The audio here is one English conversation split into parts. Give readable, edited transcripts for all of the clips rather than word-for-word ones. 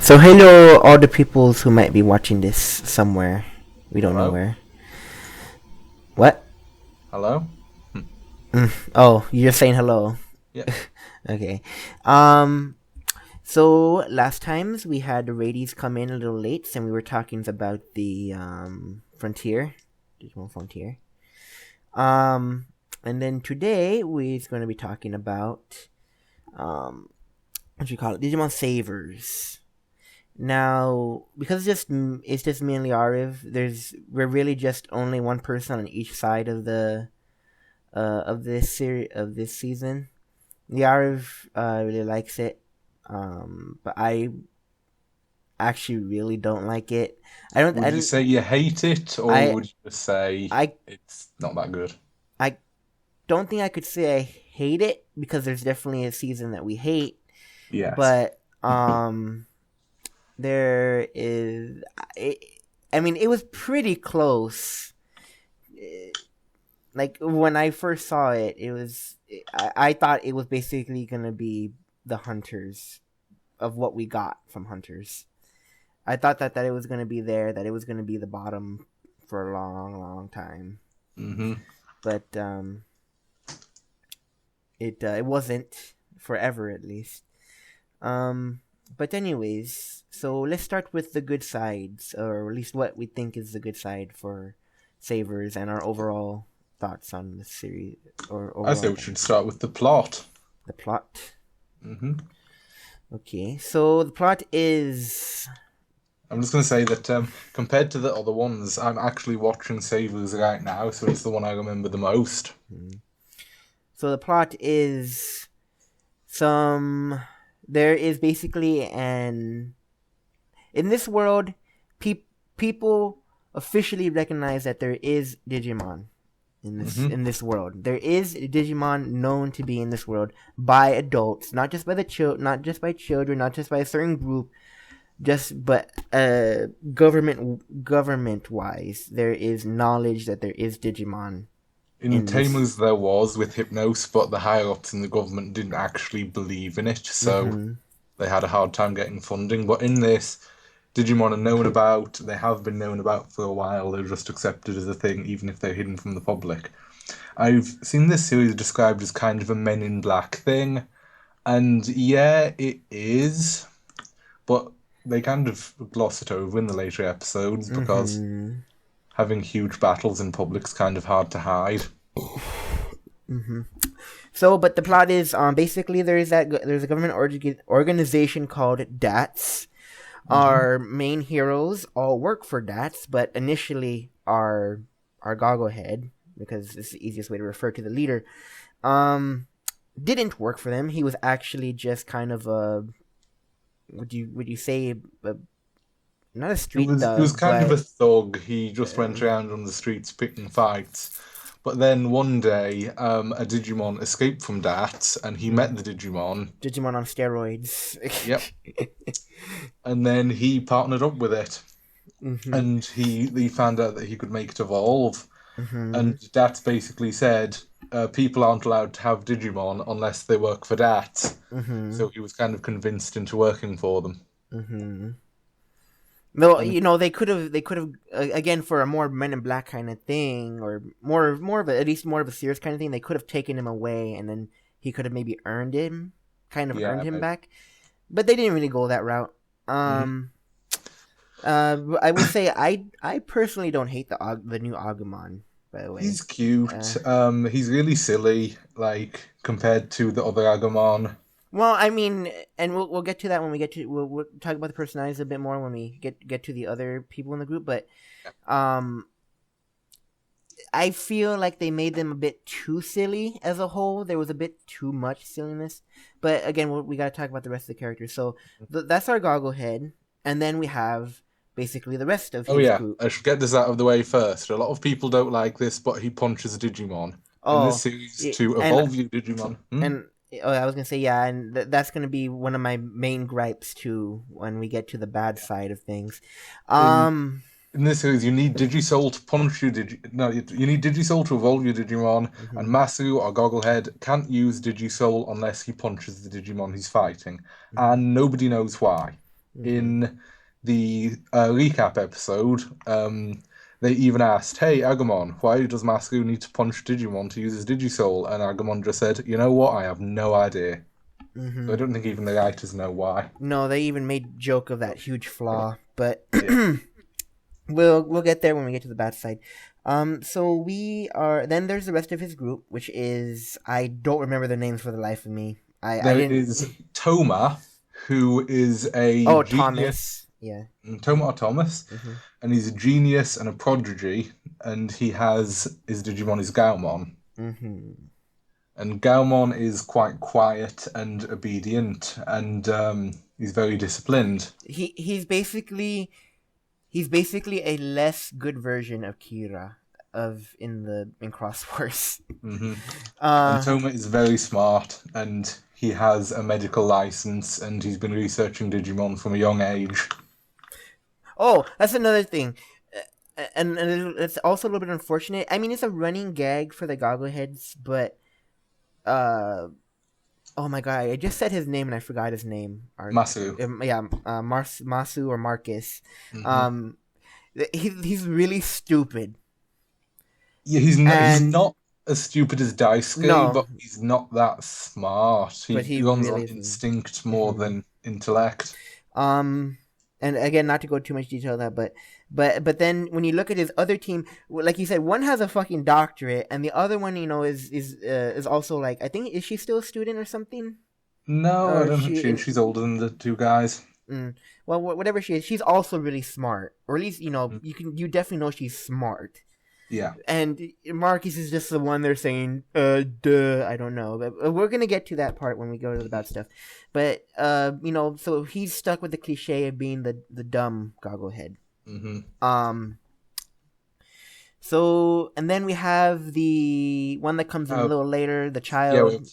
So hello, all the peoples who might be watching this somewhere. We don't know Hello? where. What? Hello? Oh, you're saying hello. Yeah. Okay. Um. So last times we had the radies come in a little late, and we were talking about the frontier, Digimon Frontier. Um. And then today we're going to be talking about what do you call it? Digimon Savers. Now, because it's just me and Liariv, we're really just only one person on each side of the of this series of this season. Liariv really likes it, but I actually really don't like it. I don't. I Would you don't. say you hate it, or I would you just say I it's not that good? I don't think I could say I hate it because there's definitely a season that we hate, Yes. but there is. I, I mean, it was pretty close. Like when I first saw it, I thought it was basically gonna be the hunters of what we got from hunters. I thought that it was gonna be there, that it was gonna be the bottom for a long, long time, Mm-hmm. but it wasn't forever at least. Um, but anyways, so let's start with the good sides, or at least what we think is the good side for Savers and our overall thoughts on the series or I say overall we should start with the plot. the plot. Mm-hmm. Okay, so the plot is. I'm just going to say that compared to the other ones, I'm actually watching Savers right now, so it's the one I remember the most. So the plot is some. There is basically an. In this world, people officially recognize that there is Digimon Mm-hmm. in this world. There is Digimon known to be in this world by adults, not just by not just by children, not just by a certain group, just but government wise, there is knowledge that there is Digimon In in this. Tamers there was with Hypnos, but the higher ups in the government didn't actually believe in it, so Mm-hmm. they had a hard time getting funding. But in this, Digimon are known about, they have been known about for a while, they're just accepted as a thing, even if they're hidden from the public. I've seen this series described as kind of a Men in Black thing, and yeah, it is, but they kind of gloss it over in the later episodes because Mm-hmm. having huge battles in public is kind of hard to hide. Mm-hmm. So, but the plot is basically there's a government organization called DATS. Hmm. Our main heroes all work for DATS, but initially our Gogglehead, because it's the easiest way to refer to the leader, um, didn't work for them. He was actually just kind of a would you say not a street He was thug, kind of a but thug. He just went um, around on the streets picking fights. But then one day, a Digimon escaped from that, and he met the Digimon. Digimon on steroids. Yep. And then he partnered up with it, Mm-hmm. and he found out that he could make it evolve. Mm-hmm. And Dat basically said, people aren't allowed to have Digimon unless they work for Dat. Mm-hmm. So he was kind of convinced into working for them. Mm-hmm. No, And they could have again for a more Men in Black kind of thing, or more of a, at least more of a serious kind of thing. They could have taken him away, and then he could have maybe earned yeah, him maybe. back. But they didn't really go that route. Mhm. I will say I personally don't hate the new Agumon. By the way, He's cute. uh, He's really silly, like compared to the other Agumon. well, I mean, and we'll get to that when we'll talk about the personalities a bit more when we get to the other people in the group. But um, I feel like they made them a bit too silly as a whole. There was a bit too much silliness. But again, we got to talk about the rest of the characters. So that's our Gogglehead, and then we have basically the rest of Oh his yeah, group. I should get this out of the way first. A lot of people don't like this, but he punches a Digimon. In this Oh, series, y- to and evolve your Digimon. Hmm? and oh, I was gonna say yeah, and that's gonna be one of my main gripes too when we get to the bad side of things. In Um. in this series, you need Digisoul to punch your No, you need Digisoul to evolve your Digimon, and Mhm, Masu or Gogglehead can't use Digisoul unless he punches the Digimon he's fighting, mhm, and nobody knows why. Mm-hmm. In the recap episode, they even asked, "Hey, Agumon, why does Masaru need to punch Digimon to use his Digisoul?" And Agumon just said, "You know what? I have no idea." So I Mm-hmm. don't think even the writers know why. No, they even made joke of that huge flaw, but Yeah. we'll get there when we get to the bad side. So we are then there's the rest of his group, which is I don't remember their names for the life of me. I There didn't. is Toma, who is a Oh, genius. Thomas. Yeah. Toma or Thomas, Mm-hmm. and he's a genius and a prodigy, and he has his Digimon is Gaumon. Mm-hmm. And Gaumon is quite quiet and obedient, and he's very disciplined. He's basically a less good version of Kira in Cross Wars. Hmm. And Uh Toma is very smart, and he has a medical license, and he's been researching Digimon from a young age. oh, that's another thing. And it's also a little bit unfortunate. I mean, it's a running gag for the Goggleheads, but uh oh my god, I just said his name and I forgot his name. Masaru. Yeah, Masu or Marcus. Hmm. Um, he's really stupid, Yeah, he's and not as stupid as Daisuke, no, but he's not that smart. but He he runs on really isn't. instinct more Hmm. than intellect. Um, and again, not to go too much detail on that, but then when you look at his other team, like you said, one has a fucking doctorate, and the other one, is also like I think is she still a student or something? No, I Or don't think she she is. in She's older than the two guys. well, whatever she is, she's also really smart, or at least Mm. you definitely know she's smart. Yeah. And Marcus is just the one they're saying, duh, I don't know. But we're gonna get to that part when we go to the bad stuff. But so he's stuck with the cliche of being the dumb gogglehead. Hmm. Um, so and then we have the one that comes in a Uh, little later, the yeah, child. well,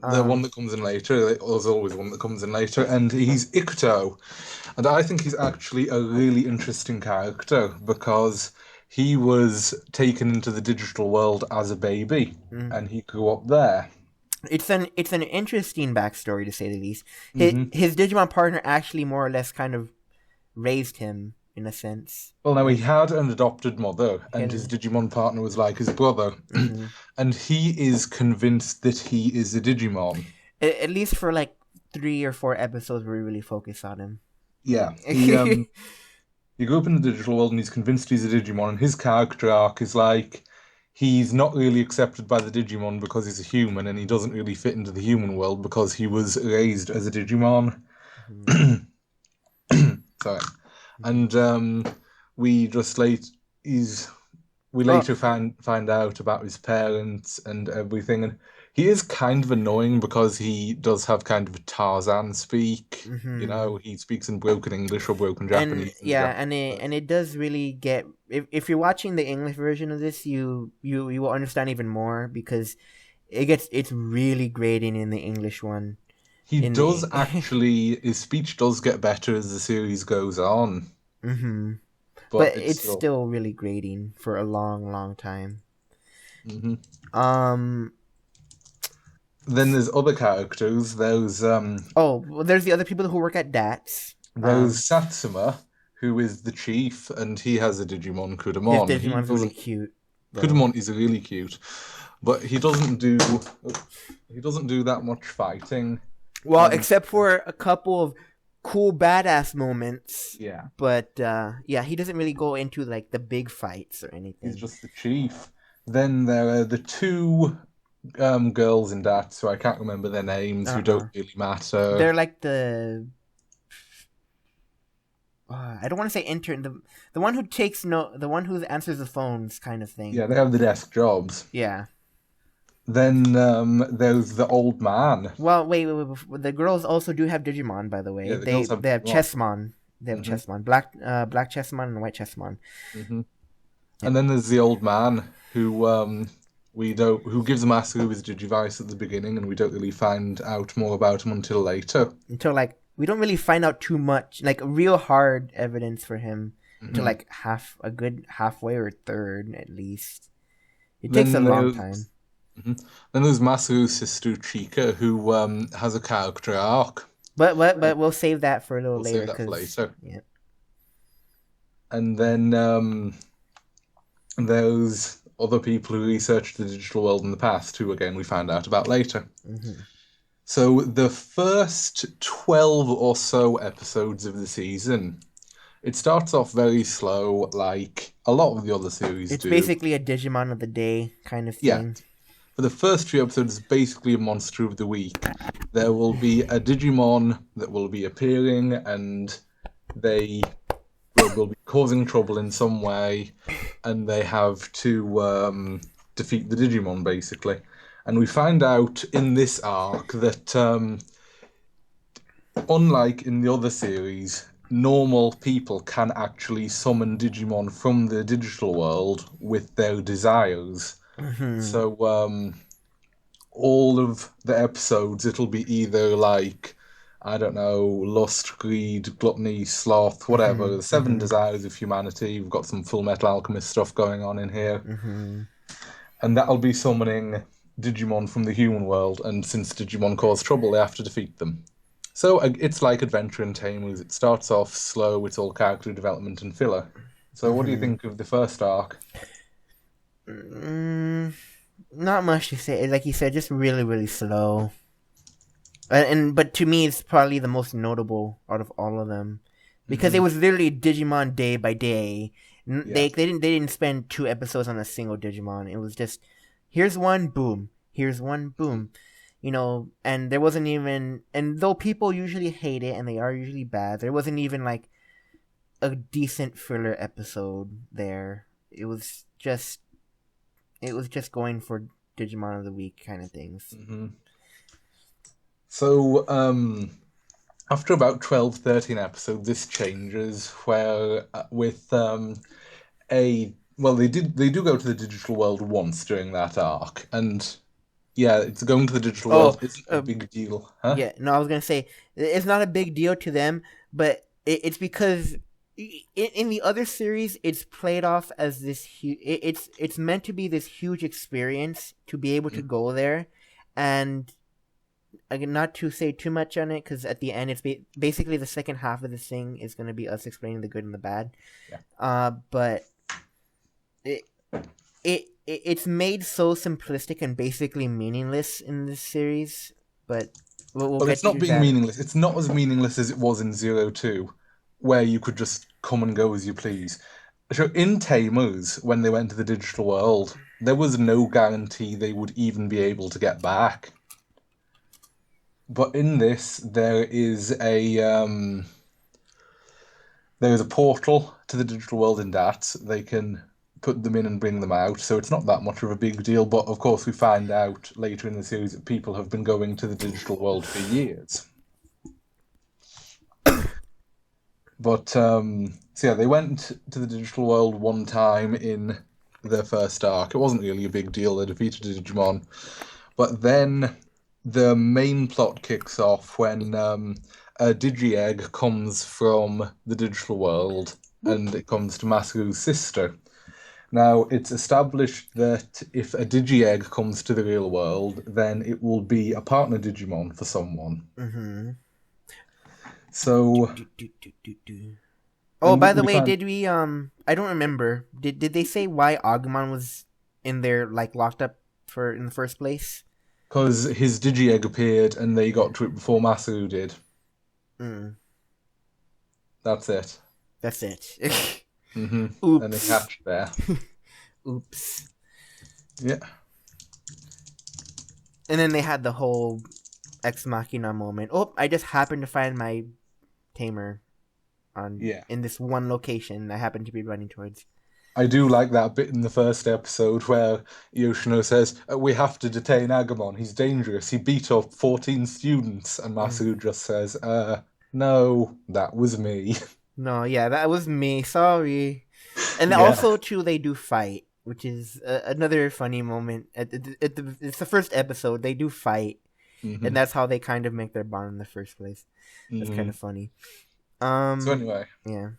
the one Um, that comes in later, there's always one that comes in later, and he's Ikuto. And I think he's actually a really interesting character because he was taken into the digital world as a baby mm, and he grew up there. it's an interesting backstory to say the least. His Hmm. his Digimon partner actually more or less kind of raised him in a sense. Well, now he Like had an adopted mother, and his him. Digimon partner was like his brother, Mm-hmm. and he is convinced that he is a Digimon. At least for like 3 or 4 episodes where we really focus on him. Yeah, he grew up in the digital world, and he's convinced he's a Digimon. And his character arc is like he's not really accepted by the Digimon because he's a human, and he doesn't really fit into the human world because he was raised as a Digimon. Mhm, Sorry, mhm. and we just late he's we Oh, later find out about his parents and everything, and he is kind of annoying because he does have kind of a Tarzan speak. You hmm know, he speaks in broken English or broken and Japanese, and the yeah, Japanese and version. it does really get if you're watching the English version of this, you will understand even more because it's really grating in the English one. He In does the actually, his speech does get better as the series goes on, hmm but but it's it's still. still really grating for a long, long time. Hmm. Um. Then there's other characters. Oh, well, there's the other people who work at DATS. There's Satsuma, who is the chief, and he has a Digimon His Kudamon. He Digimon's really doesn't. cute, though. Kudamon is really cute, but he doesn't do that much fighting, Well, and except for a couple of cool badass moments. yeah, But yeah, he doesn't really go into like the big fights or he's anything. just the chief. Then there are the two girls in that, so I can't remember their names, who don't Uh-uh. really matter. They're like I don't want to say intern, the one who takes no the one who answers the phones kind of thing. Yeah, they have the desk jobs. Yeah. Then there's the old man. Well, wait. The girls also do have Digimon, by the way. Yeah, the They girls have they have Digimon. Chessmon. They have Hmm. Chessmon. Black Chessmon and white Chessmon. Hmm. Yeah. And then there's the old man who gives Masaru his Digivice at the beginning, and we don't really find out more about him until later. Until like we don't really find out too much, like real hard evidence for him until Hmm. like a good halfway or third at least. It takes a Then long there's time. mhm. Then there's Masaru's sister Chika, who has a character arc. But we'll save that for a little We'll later save that for because later. yeah. And then there's other people who researched the digital world in the past, who again we find out about later. Mm-hmm. So the first 12 or so episodes of the season, it starts off very slow, like a lot of the other series It's do. basically a Digimon of the day kind of Yeah, thing. for the first few episodes, it's basically a monster of the week. There will be a Digimon that will be appearing, and they will be causing trouble in some way, and they have to defeat the Digimon, basically. And we find out in this arc that, unlike in the other series, normal people can actually summon Digimon from the digital world with their desires. Mm-hmm. So, all of the episodes, it'll be either like, I don't know, lust, greed, gluttony, sloth, whatever. The seven Mm-hmm. desires of humanity. We've got some Full Metal Alchemist stuff going on in here. Mm-hmm. And that'll be summoning Digimon from the human world. And since Digimon cause trouble, they have to defeat them. So it's like Adventure in Tamers. It starts off slow, it's all character development and filler. So what do you Mm-hmm. think of the first arc? Not much to say. Like you said, just really, really slow. But to me, it's probably the most notable out of all of them because it was literally Digimon day by day. Yeah. They didn't spend 2 episodes on a single Digimon. It was just here's one, boom. Here's one, boom. And there wasn't even, and though people usually hate it and they are usually bad, there wasn't even like a decent filler episode there. It was just going for Digimon of the week kind of things. Mm-hmm. So, after about 12, 13 episodes, this changes where with they do go to the digital world once during that arc, and yeah, it's going to the digital Oh, world isn't a big deal, huh? yeah. No, I was gonna say it's not a big deal to them, but it's because in the other series, it's played off as this. It's meant to be this huge experience to be able to go there, and again, not to say too much on it because at the end, it's basically the second half of this thing is gonna be us explaining the good and the bad. Yeah. But it's made so simplistic and basically meaningless in this series, but we'll Well, get it's not to being that. meaningless. It's not as meaningless as it was in Zero Two, where you could just come and go as you please. So in Tamers, when they went to the digital world, there was no guarantee they would even be able to get back. But in this, there is a portal to the digital world in that they can put them in and bring them out. So it's not that much of a big deal. But of course, we find out later in the series that people have been going to the digital world for years. But so yeah, they went to the digital world one time in their first arc. It wasn't really a big deal. They defeated Digimon, but then the main plot kicks off when a Digi egg comes from the digital world and it comes to Masaru's sister. Now, it's established that if a Digi egg comes to the real world, then it will be a partner Digimon for someone. Mm-hmm. So, Oh, and by the we way, find did we I don't remember. Did they say why Agumon was in there like locked up for in the first place? because his Digi egg appeared and they got to it before Masaru did. Mm, That's it. that's it. Mm-hmm. And they Oops. hatched there. Oops. Yeah. And then they had the whole Ex Machina moment. Oh, I just happened to find my tamer in this one location I happen to be running towards. I do like that bit in the first episode where Yoshino says, we have to detain Agumon. He's dangerous. He beat up 14 students. And Masaru just says, no, that was me. No, yeah, that was me. Sorry. And Yeah. also, too, they do fight, which is another funny moment. It's the first episode. They do fight, and that's how they kind of make their bond in the first place. That's kind of funny. So anyway, yeah.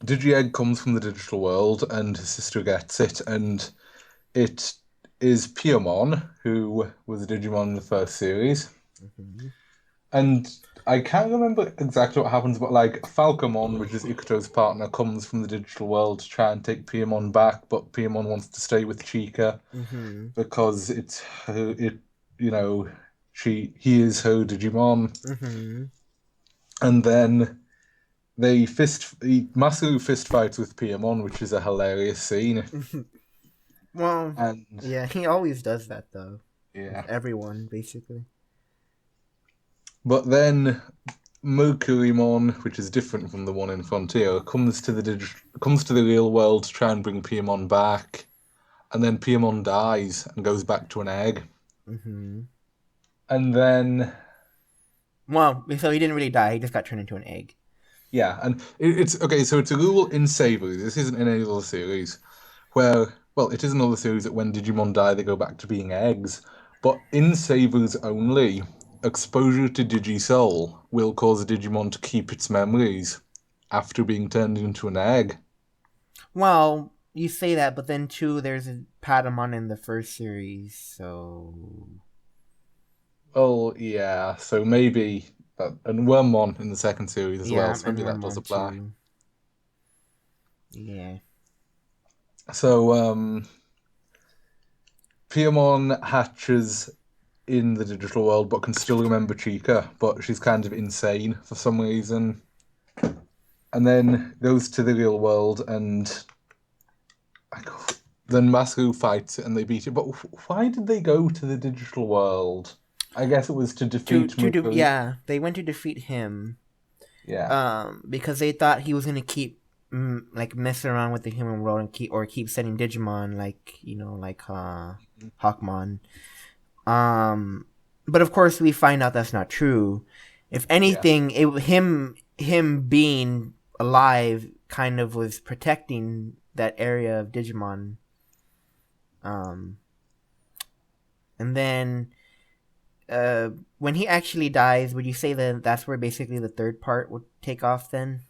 Digi-Egg comes from the digital world, and his sister gets it, and it is Piamon, who was a Digimon in the first series. And I can't remember exactly what happens, but like Falcomon, which is Ikuto's partner, comes from the digital world to try and take Piemon back, but Piemon wants to stay with Chica Mm-hmm. because it's her, you know, he is her Digimon. Mm-hmm. And then Masaru fist fights with Piemon, which is a hilarious scene. Well, And yeah, he always does that though with yeah, everyone basically. but then Mercurymon, which is different from the one in Frontier, comes to the real world to try and bring Piemon back, and then Piemon dies and goes back to an egg. Mm-hmm. And then Well, so he didn't really die. He just got turned into an egg. yeah, and it's okay. So it's a rule in Savory. This isn't in any other series where, well, it is another series that when Digimon die, they go back to being eggs. But in Savories only, exposure to Digisoul will cause a Digimon to keep its memories after being turned into an egg. Well, you say that, but then too, there's a Patamon in the first series, so Well, yeah, so maybe that, and Wormmon in the second series as well, yeah, so and maybe that does Wormmon apply. too. Yeah. So, Piamon hatches in the digital world, but can still remember Chica, but she's kind of insane for some reason. And then goes to the real world, and then Masaru fights it and they beat it. But why did they go to the digital world? I guess it was to To defeat to do Mukuri. yeah, they went to defeat him. Yeah. Because they thought he was gonna keep like messing around with the human world and keep sending Digimon like Hawkmon. Um, but of course we find out that's not true. If Yeah. anything, him being alive kind of was protecting that area of Digimon. Um, and then when he actually dies, would you say that that's where basically the third part would take off then?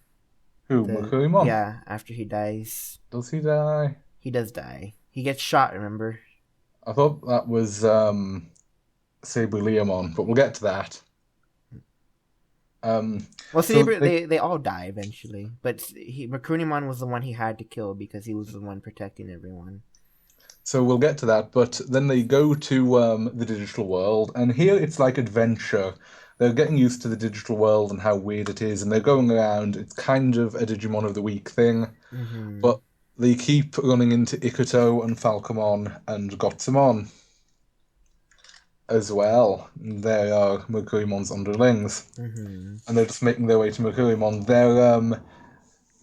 Who, Mukurimon? Yeah, after he dies, Does he die? he does die. He gets shot. Remember? I thought that was Sabuliamon, but we'll get to that. Well, So Saber, they they all die eventually, but Makunimon was the one he had to kill because he was the one protecting everyone. So we'll get to that, but then they go to the digital world, and here it's like adventure. They're getting used to the digital world and how weird it is, and they're going around. It's kind of a Digimon of the Week thing, Mm-hmm. but they keep running into Ikuto and Falcomon and Gotsumon as well. They are Mercurimon's underlings, Mm-hmm. and they're just making their way to Mercurimon.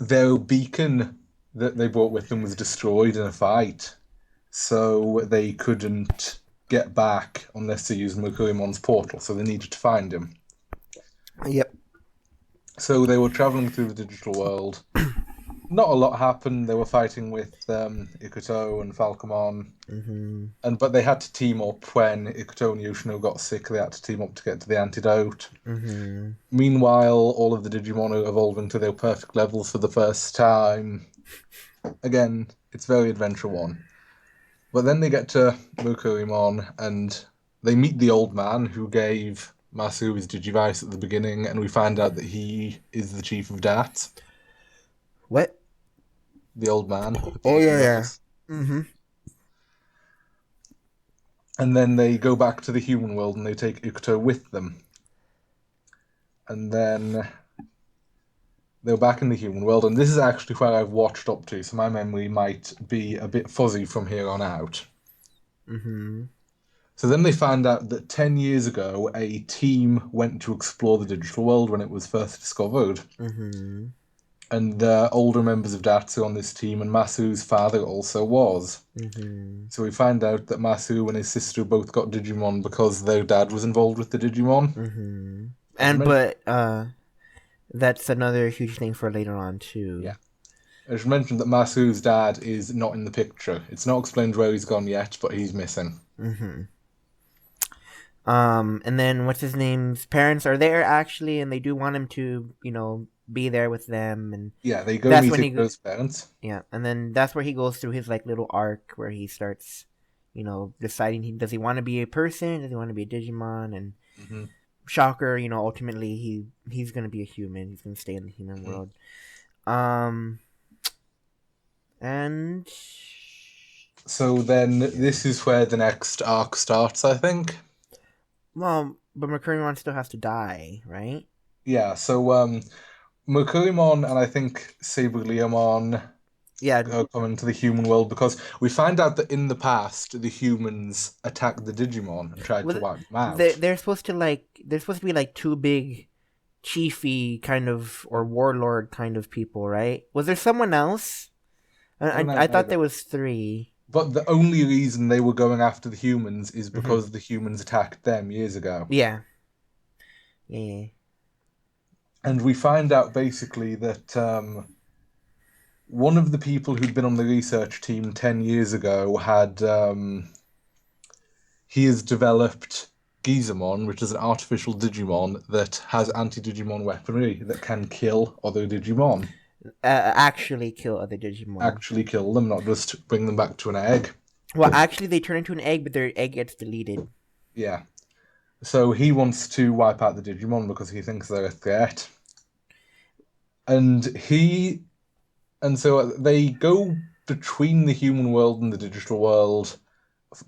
Their beacon that they brought with them was destroyed in a fight, so they couldn't get back unless they used Mercurimon's portal, so they needed to find him. Yep. So they were traveling through the digital world. Not a lot happened. They were fighting with Ikuto and Falcomon, Mm-hmm. but they had to team up when Ikuto and Yoshino got sick. They had to team up to get to the antidote. Mm-hmm. Meanwhile, all of the Digimon are evolving to their perfect levels for the first time. Again, it's very Adventure 1. But then they get to Mukurimon and they meet the old man who gave Masu his Digivice at the beginning, and we find out that he is the chief of DAT, What? the old man with the Oh yeah, yeah. Digivice. Mm-hmm. And then they go back to the human world and they take Ikuto with them. And then they're back in the human world, and this is actually where I've watched up to, so my memory might be a bit fuzzy from here on out. Mm-hmm. So then they found out that 10 years ago, a team went to explore the digital world when it was first discovered. Mm-hmm. And the older members of Datsu on this team, and Masu's father also was. Mm-hmm. So we find out that Masu and his sister both got Digimon because their dad was involved with the Digimon. Mm-hmm. I should And mention, but that's another huge thing for later on too. yeah, I should mention that Masu's dad is not in the picture. It's not explained where he's gone yet, but he's missing. Mm-hmm. And then what's his name's parents are there actually, and they do want him to, be there with them, and Yeah, they go that's meet when Ikuto's parents. yeah, and then that's where he goes through his like little arc where he starts, deciding does he want to be a person, does he want to be a Digimon, and Hmm Shocker, ultimately he's gonna be a human. He's gonna stay in the human world. Um, and So then this is where the next arc starts, I think. well, but Mercurion still has to die, right? Yeah, so Mercurimon and I think Saberliamon Yeah, come into the human world because we find out that in the past the humans attacked the Digimon and tried to well, wipe them out. they're supposed to be like two big chiefy kind of or warlord kind of people, right? Was there someone else? I don't know I thought either. there was three. But the only reason they were going after the humans is Hmm. because the humans attacked them years ago. Yeah, yeah. And we find out basically that one of the people who'd been on the research team 10 years ago had he has developed Gizamon, which is an artificial Digimon that has anti-Digimon weaponry that can kill other Digimon. Actually kill other Digimon. Actually kill them, not just bring them back to an egg. Well, actually, they turn into an egg, but their egg gets deleted. Yeah. So he wants to wipe out the Digimon because he thinks they're a threat. And he and so they go between the human world and the digital world,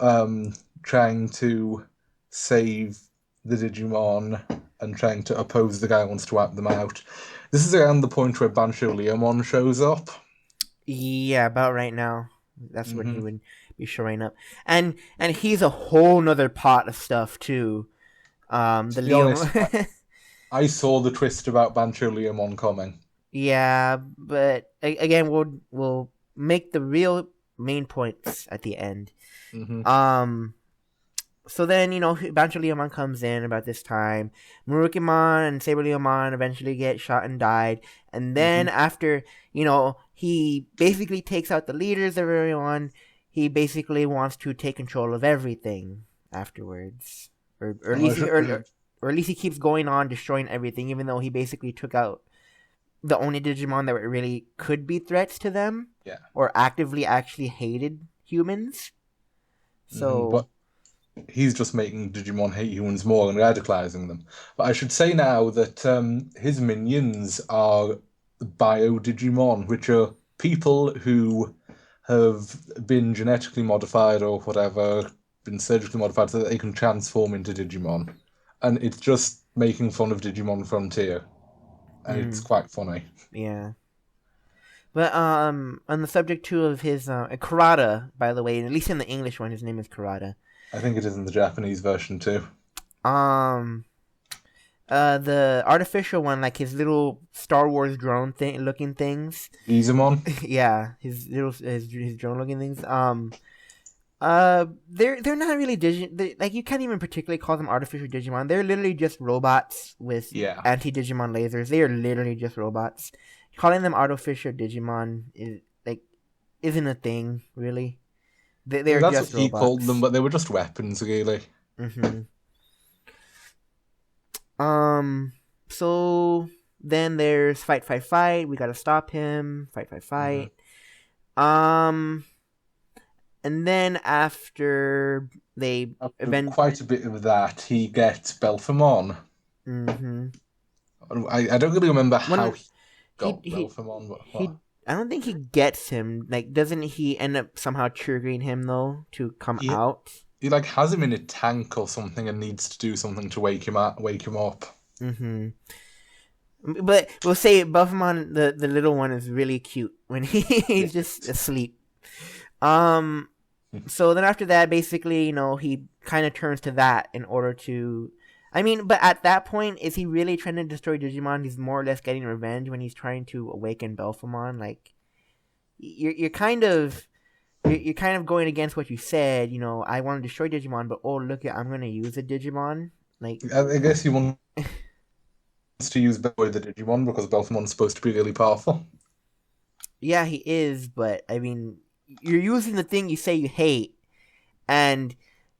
um, trying to save the Digimon and trying to oppose the guy who wants to wipe them out. This is around the point where Bancho Leomon shows up. Yeah, about right now. That's when he Hmm. would be showing up, and he's a whole nother pot of stuff too. The To be Leo. honest, I saw the twist about Bancho Leomon coming. Yeah, but again, we'll make the real main points at the end. Hmm. Um, so then Bancho Leomon comes in about this time. Murukimon and Saber Leomon eventually get shot and died, and then Hmm. after he basically takes out the leaders of everyone. He basically wants to take control of everything afterwards, or at Oh, I least should have. or at least he keeps going on destroying everything, even though he basically took out the only Digimon that really could be threats to them Yeah. or actively actually hated humans. But So, he's just making Digimon hate humans more and radicalizing them. But I should say now that his minions are Bio Digimon, which are people who have been genetically modified or whatever, been surgically modified so that they can transform into Digimon. And it's just making fun of Digimon Frontier. And it's mm, quite funny. yeah. But on the subject too of his Karada, by the way, at least in the English one, his name is Karada. I think it is in the Japanese version too. Um, the artificial one, like his little Star Wars drone thing, looking things. Gizamon? Yeah, his drone looking things. They're not really like you can't even particularly call them artificial Digimon. They're literally just robots with Yeah. anti Digimon lasers. They are literally just robots. Calling them artificial Digimon is like isn't a thing really. They're That's what just he called them, robots. but they were just weapons, really. Mm-hmm. Um. So then there's fight, fight, fight. We gotta stop him. Fight, fight, Hmm. fight. Um. And then after they After event. quite a bit of that, he gets Belphamon. Mm-hmm. I don't really remember how When he he got he Belphamon, but he I don't think he gets him. Like, doesn't he end up somehow triggering him though to come he out? he like has him in a tank or something and needs to do something to wake him up. Mm-hmm. But we'll say Buffamon, the little one, is really cute when he's just Yes. asleep. Um. So then after that, basically, he kind of turns to that in order to. I mean, but at that point, is he really trying to destroy Digimon? He's more or less getting revenge when he's trying to awaken Belphamon. Like, you're kind of you're kind of going against what you said. I want to destroy Digimon, but oh look, I'm gonna use a Digimon. Like, I guess he wants to use Belboy the Digimon because Belphamon's supposed to be really powerful. yeah, he is, but I mean, you're using the thing you say you hate, and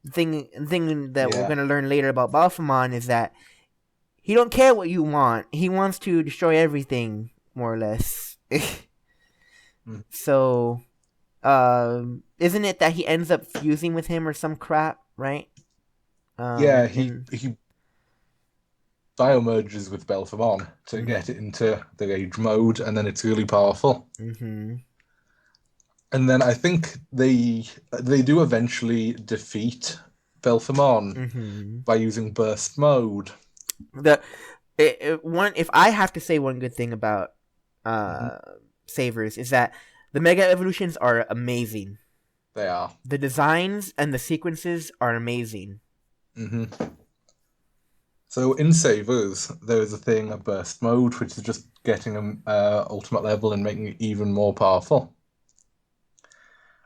the thing that we're Yeah. gonna learn later about Balfamon is that he don't care what you want. He wants to destroy everything, more or less. Mm. So, isn't it that he ends up fusing with him or some crap, right? Yeah, And he biomerges with Belphamon to get it into the rage mode, and then it's really powerful. Mm-hmm. And then I think they do eventually defeat Belphamon Mm-hmm. by using burst mode. The one, if I have to say one good thing about Hmm. uh Savers, is that the Mega Evolutions are amazing. They are. The designs and the sequences are amazing. Hmm. So in Savers, there is a thing, a burst mode, which is just getting them ultimate level and making it even more powerful.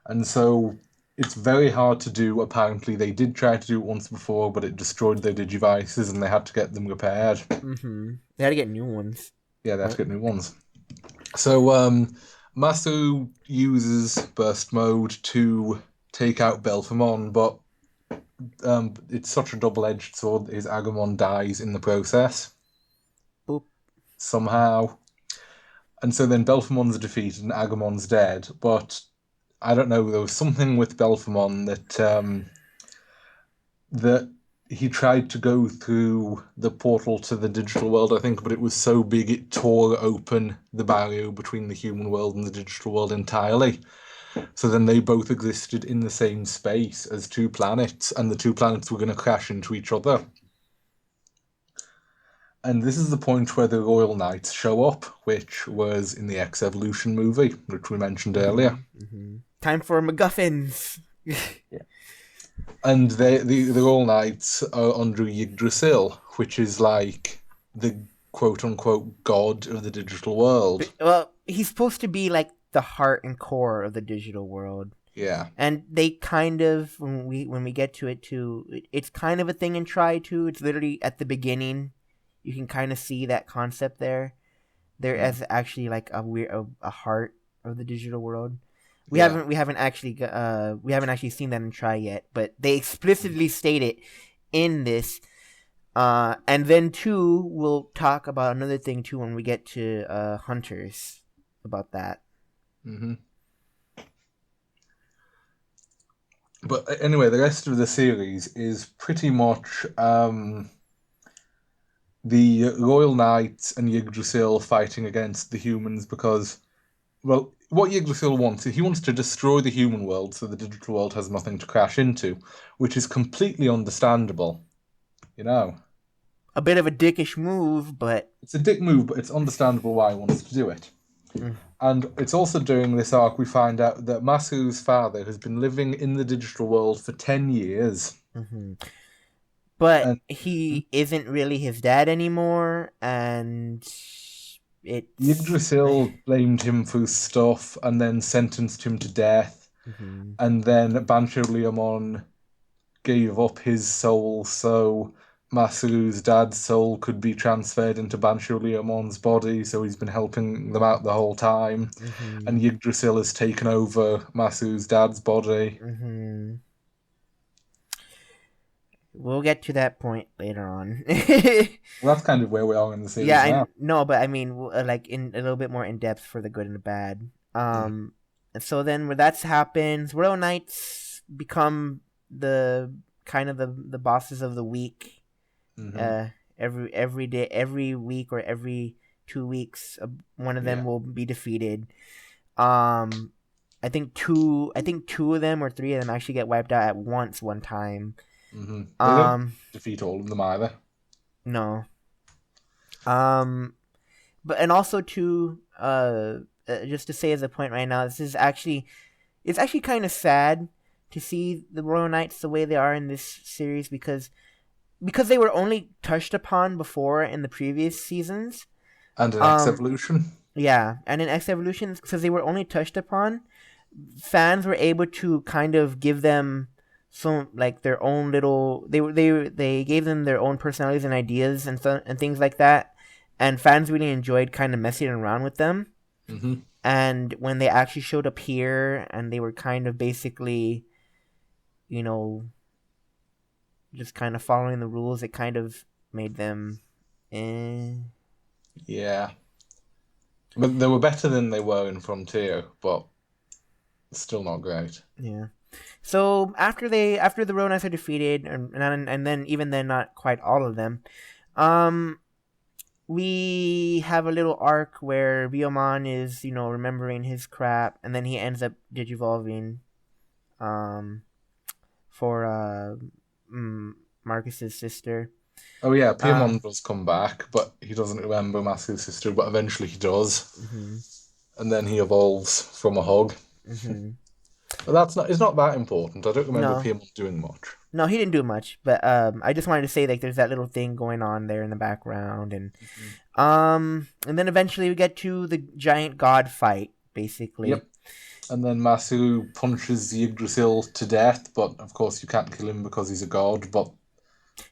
And so it's very hard to do. Apparently, they did try to do it once before, but it destroyed their Digivices and they had to get them repaired. Mm-hmm. They had to get new ones, Yeah, they had to right? get new ones. So Masu uses burst mode to take out Belphamon, but it's such a double-edged sword that his Agumon dies in the process Boop. somehow. And so then Belphamon's defeated and Agumon's dead. But I don't know, there was something with Belphamon that he tried to go through the portal to the digital world, I think, but it was so big it tore open the barrier between the human world and the digital world entirely. So then they both existed in the same space as two planets, and the two planets were going to crash into each other. And this is the point where the Royal Knights show up, which was in the X Evolution movie, which we mentioned earlier. Mm-hmm. Mm-hmm. Time for MacGuffins. And the Royal Knights are under Yggdrasil, which is like the quote unquote god of the digital world. Well, he's supposed to be like the heart and core of the digital world. Yeah. And they kind of, when we get to it too, it's kind of a thing in Try too. It's literally at the beginning, you can kind of see that concept there. There as actually like a heart of the digital world. We Yeah. haven't actually seen that in Try yet, but they explicitly state it in this. And then too, we'll talk about another thing too when we get to Hunters about that. Hmm. But anyway, the rest of the series is pretty much the Royal Knights and Yggdrasil fighting against the humans because, well, what Yggdrasil wants is he wants to destroy the human world so the digital world has nothing to crash into, which is completely understandable, you know. A bit of a dickish move, but It's a dick move, but it's understandable why he wants to do it. mm, And it's also during this arc we find out that Masu's father has been living in the digital world for 10 years. mm-hmm. But And he isn't really his dad anymore, and it's Yggdrasil blamed him for stuff and then sentenced him to death. mm-hmm. And then Bancho Leomon gave up his soul so Masu's dad's soul could be transferred into Bancho Leomon's body, so he's been helping them out the whole time. Mm-hmm. And Yggdrasil has taken over Masu's dad's body. Mm-hmm. We'll get to that point later on. Well, that's kind of where we are in the Yeah, series now. no, but I mean, like in a little bit more in depth for the good and the bad. Mhm. And so then where that's happens, Royal Knights become the kind of the bosses of the week. Mhm. Every day, every week, or every 2 weeks, one of them Yeah. will be defeated. Um, I think two of them or three of them actually get wiped out at once one time. They don't Um, defeat all of them either. no. Um, but and also too, just to say as a point right now, it's actually kind of sad to see the Royal Knights the way they are in this series because they were only touched upon before in the previous seasons. And an X Um, Evolution. yeah, and in X Evolutions, because they were only touched upon, fans were able to kind of give them some like their own little. They gave them their own personalities and ideas and things like that, and fans really enjoyed kind of messing around with them. Hmm. And when they actually showed up here, and they were kind of basically, you know, just kind of following the rules, it kind of made them, eh. Yeah. But they were better than they were in Frontier, but still not great. Yeah. So after the Ronas are defeated, and then even then not quite all of them, Um, we have a little arc where Ryomon is, remembering his crap, and then he ends up digivolving, um, for Marcus's sister. Oh yeah, Uh, Paimon does come back, but he doesn't remember Masu's sister, but eventually he does. mhm, And then he evolves from a hog. mhm. But that's not it's not that important. I don't remember No, Paimon doing much. no, he didn't do much, but I just wanted to say like there's that little thing going on there in the background, and then eventually we get to the giant god fight, basically. Yep. And then Masu punches Yggdrasil to death, but of course you can't kill him because he's a god. But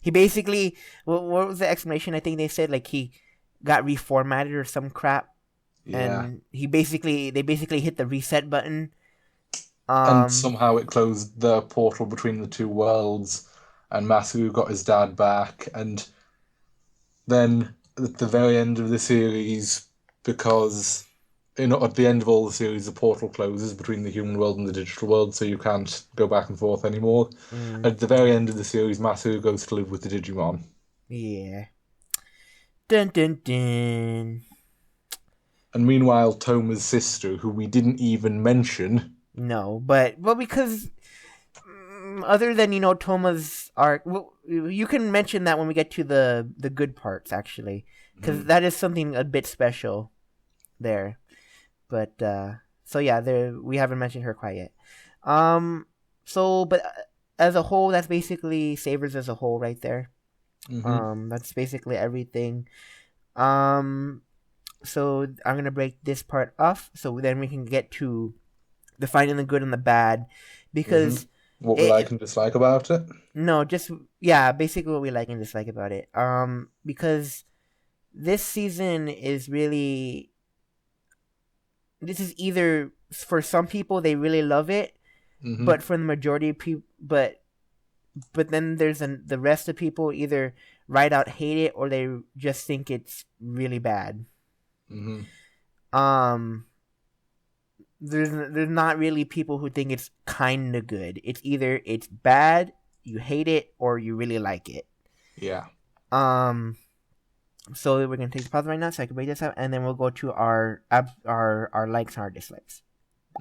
He basically, what was the explanation? I think they said like he got reformatted or some crap, yeah, and they basically hit the reset button. and Um, somehow it closed the portal between the two worlds, and Masu got his dad back, and then at the very end of the series, because at the end of all the series, the portal closes between the human world and the digital world, so you can't go back and forth anymore. mm, At the very end of the series, Masu goes to live with the Digimon. yeah. Dun dun dun. And meanwhile, Toma's sister, who we didn't even mention. No, but well because other than Toma's arc, well, you can mention that when we get to the good parts actually, because Mhm. that is something a bit special there. But so yeah, there we haven't mentioned her quite yet. Um, so but as a whole, that's basically Savers as a whole right there. Mhm. That's basically everything. Um, so I'm gonna break this part off, so then we can get to the finding the good and the bad, Mhm. because What we like it and dislike about it. no, just yeah, basically what we like and dislike about it. Because this season is really, this is either for some people they really love it, Mhm. but for the majority of people, but then there's the rest of people either right out hate it or they just think it's really bad. Mhm. Um, there's not really people who think it's kind of good. It's either it's bad, you hate it, or you really like it. Yeah. Um, so we're gonna take the pause right now so I can break this up, and then we'll go to our likes and our dislikes.